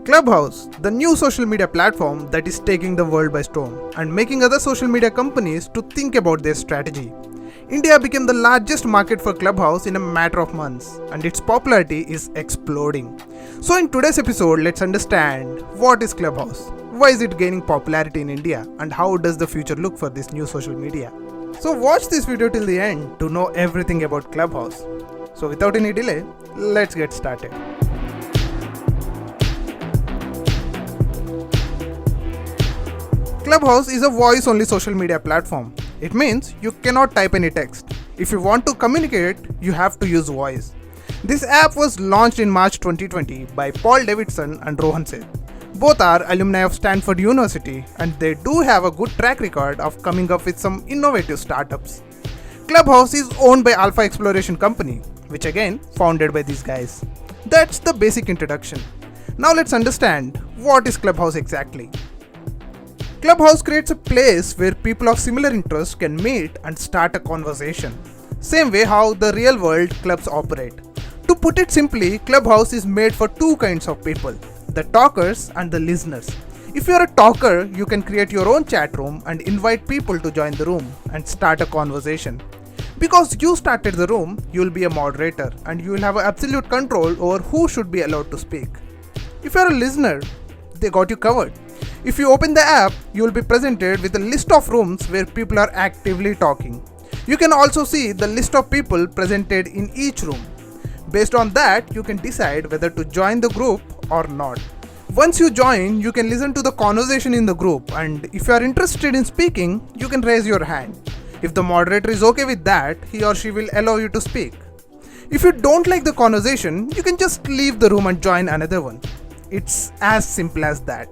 Clubhouse, the new social media platform that is taking the world by storm and making other social media companies to think about their strategy. India became the largest market for Clubhouse in a matter of months, and its popularity is exploding. So in today's episode, let's understand what is Clubhouse, why is it gaining popularity in India, and how does the future look for this new social media. So watch this video till the end to know everything about Clubhouse. So without any delay, let's get started. Clubhouse is a voice-only social media platform. It means you cannot type any text. If you want to communicate, you have to use voice. This app was launched in March 2020 by Paul Davidson and Rohan Seth. Both are alumni of Stanford University and they do have a good track record of coming up with some innovative startups. Clubhouse is owned by Alpha Exploration Company, which again founded by these guys. That's the basic introduction. Now let's understand what is Clubhouse exactly. Clubhouse creates a place where people of similar interests can meet and start a conversation. Same way how the real world clubs operate. To put it simply, Clubhouse is made for two kinds of people, the talkers and the listeners. If you are a talker, you can create your own chat room and invite people to join the room and start a conversation. Because you started the room, you will be a moderator and you will have absolute control over who should be allowed to speak. If you are a listener, they got you covered. If you open the app, you will be presented with a list of rooms where people are actively talking. You can also see the list of people presented in each room. Based on that, you can decide whether to join the group or not. Once you join, you can listen to the conversation in the group, and if you are interested in speaking, you can raise your hand. If the moderator is okay with that, he or she will allow you to speak. If you don't like the conversation, you can just leave the room and join another one. It's as simple as that.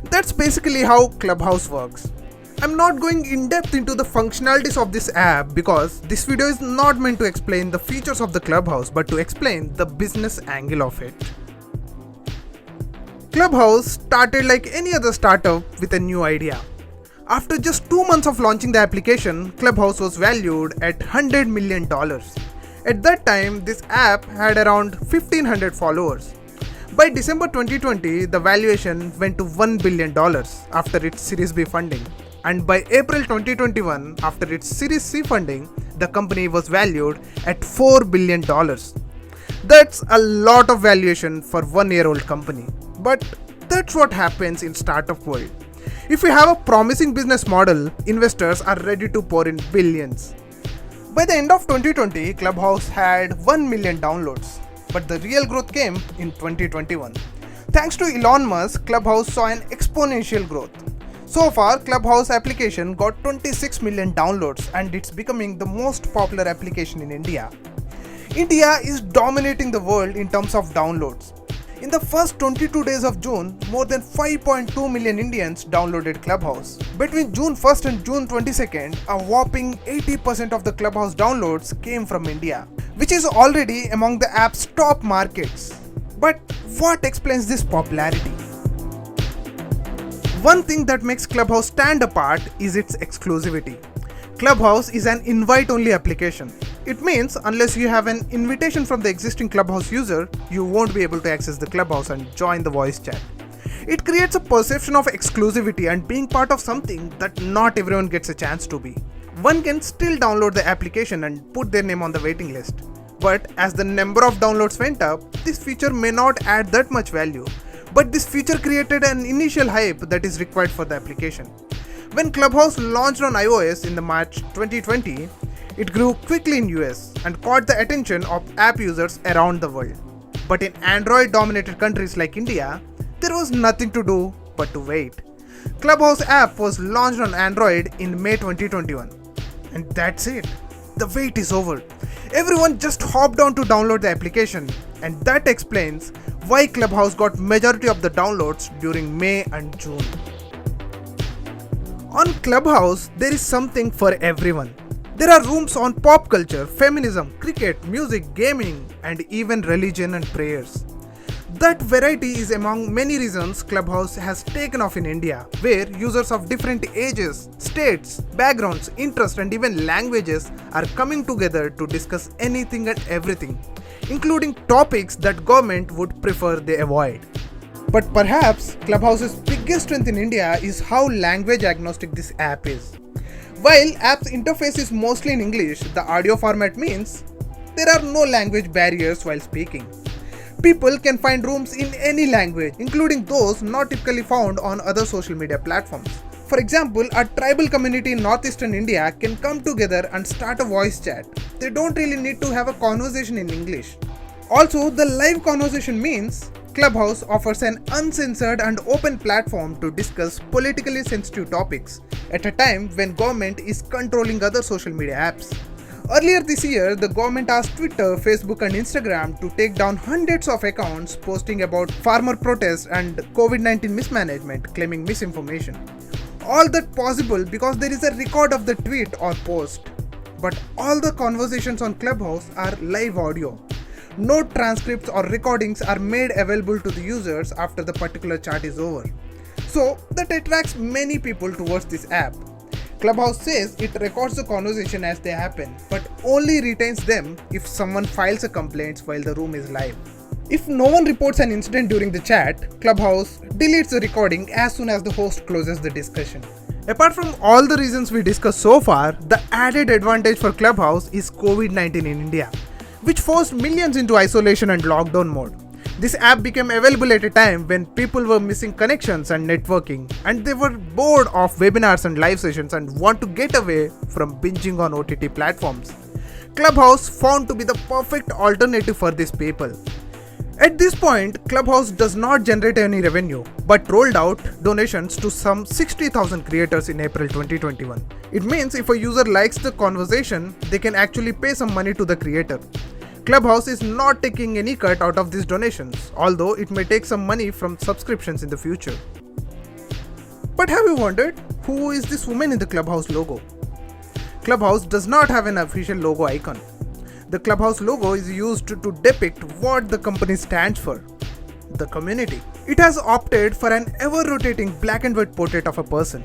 That's basically how Clubhouse works. I'm not going in depth into the functionalities of this app because this video is not meant to explain the features of the Clubhouse but to explain the business angle of it. Clubhouse started like any other startup with a new idea. After just 2 months of launching the application, Clubhouse was valued at $100 million. At that time, this app had around 1,500 followers. By December 2020, the valuation went to $1 billion after its Series B funding. And by April 2021, after its Series C funding, the company was valued at $4 billion. That's a lot of valuation for 1-year-old company. But that's what happens in startup world. If you have a promising business model, investors are ready to pour in billions. By the end of 2020, Clubhouse had 1 million downloads. But the real growth came in 2021. Thanks to Elon Musk, Clubhouse saw an exponential growth. So far, Clubhouse application got 26 million downloads and it's becoming the most popular application in India. India is dominating the world in terms of downloads. In the first 22 days of June, more than 5.2 million Indians downloaded Clubhouse. Between June 1st and June 22nd, a whopping 80% of the Clubhouse downloads came from India, which is already among the app's top markets. But what explains this popularity? One thing that makes Clubhouse stand apart is its exclusivity. Clubhouse is an invite-only application. It means unless you have an invitation from the existing Clubhouse user, you won't be able to access the Clubhouse and join the voice chat. It creates a perception of exclusivity and being part of something that not everyone gets a chance to be. One can still download the application and put their name on the waiting list. But as the number of downloads went up, this feature may not add that much value. But this feature created an initial hype that is required for the application. When Clubhouse launched on iOS in the March 2020, it grew quickly in US and caught the attention of app users around the world. But in Android-dominated countries like India, there was nothing to do but to wait. Clubhouse app was launched on Android in May 2021. And that's it. The wait is over. Everyone just hopped on to download the application, and that explains why Clubhouse got majority of the downloads during May and June. On Clubhouse, there is something for everyone. There are rooms on pop culture, feminism, cricket, music, gaming, and even religion and prayers. That variety is among many reasons Clubhouse has taken off in India, where users of different ages, states, backgrounds, interests, and even languages are coming together to discuss anything and everything, including topics that government would prefer they avoid. But perhaps Clubhouse's biggest strength in India is how language agnostic this app is. While app's interface is mostly in English, the audio format means there are no language barriers while speaking. People can find rooms in any language, including those not typically found on other social media platforms. For example, a tribal community in northeastern India can come together and start a voice chat. They don't really need to have a conversation in English. Also, the live conversation means Clubhouse offers an uncensored and open platform to discuss politically sensitive topics at a time when government is controlling other social media apps. Earlier this year, the government asked Twitter, Facebook and Instagram to take down hundreds of accounts posting about farmer protests and COVID-19 mismanagement, claiming misinformation. All that possible because there is a record of the tweet or post. But all the conversations on Clubhouse are live audio. No transcripts or recordings are made available to the users after the particular chat is over. So that attracts many people towards this app. Clubhouse says it records the conversation as they happen, but only retains them if someone files a complaint while the room is live. If no one reports an incident during the chat, Clubhouse deletes the recording as soon as the host closes the discussion. Apart from all the reasons we discussed so far, the added advantage for Clubhouse is COVID-19 in India, which forced millions into isolation and lockdown mode. This app became available at a time when people were missing connections and networking, and they were bored of webinars and live sessions and want to get away from binging on OTT platforms. Clubhouse found to be the perfect alternative for these people. At this point, Clubhouse does not generate any revenue, but rolled out donations to some 60,000 creators in April 2021. It means if a user likes the conversation, they can actually pay some money to the creator. Clubhouse is not taking any cut out of these donations, although it may take some money from subscriptions in the future. But have you wondered, who is this woman in the Clubhouse logo? Clubhouse does not have an official logo icon. The Clubhouse logo is used to depict what the company stands for: the community. It has opted for an ever-rotating black and white portrait of a person.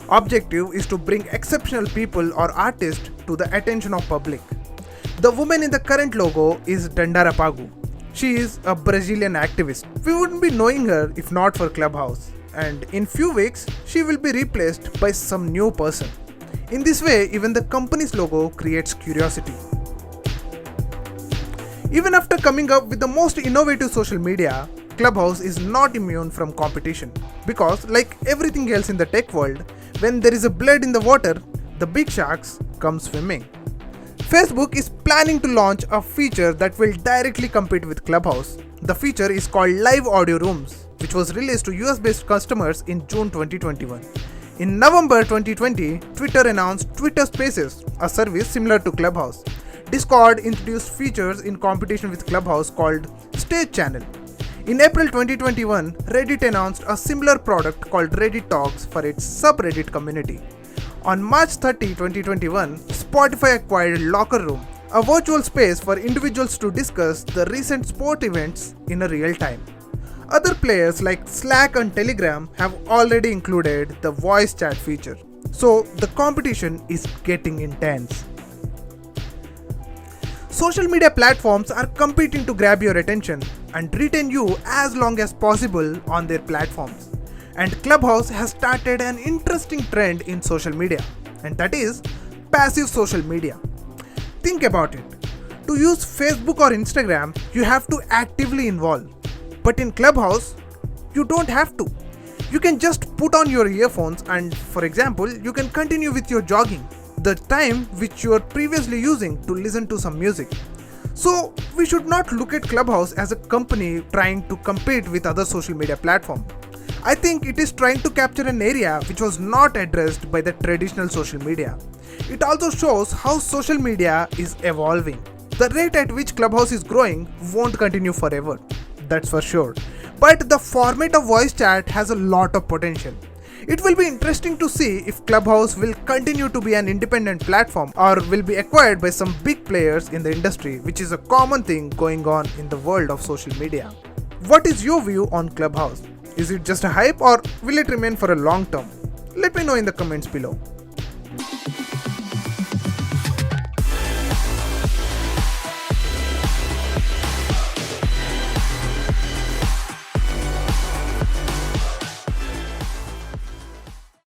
Objective is to bring exceptional people or artists to the attention of public. The woman in the current logo is Dandara Pagu. She is a Brazilian activist. We wouldn't be knowing her if not for Clubhouse. And in few weeks, she will be replaced by some new person. In this way, even the company's logo creates curiosity. Even after coming up with the most innovative social media, Clubhouse is not immune from competition. Because like everything else in the tech world, when there is a blood in the water, the big sharks come swimming. Facebook is planning to launch a feature that will directly compete with Clubhouse. The feature is called Live Audio Rooms, which was released to US-based customers in June 2021. In November 2020, Twitter announced Twitter Spaces, a service similar to Clubhouse. Discord introduced features in competition with Clubhouse called Stage Channel. In April 2021, Reddit announced a similar product called Reddit Talks for its subreddit community. On March 30, 2021, Spotify acquired Locker Room, a virtual space for individuals to discuss the recent sport events in a real time. Other players like Slack and Telegram have already included the voice chat feature. So the competition is getting intense. Social media platforms are competing to grab your attention and retain you as long as possible on their platforms. And Clubhouse has started an interesting trend in social media, and that is passive social media. Think about it. To use Facebook or Instagram, you have to actively involve. But in Clubhouse, you don't have to. You can just put on your earphones and, for example, you can continue with your jogging, the time which you were previously using to listen to some music. So we should not look at Clubhouse as a company trying to compete with other social media platforms. I think it is trying to capture an area which was not addressed by the traditional social media. It also shows how social media is evolving. The rate at which Clubhouse is growing won't continue forever, that's for sure. But the format of voice chat has a lot of potential. It will be interesting to see if Clubhouse will continue to be an independent platform or will be acquired by some big players in the industry, which is a common thing going on in the world of social media. What is your view on Clubhouse? Is it just a hype or will it remain for a long term? Let me know in the comments below.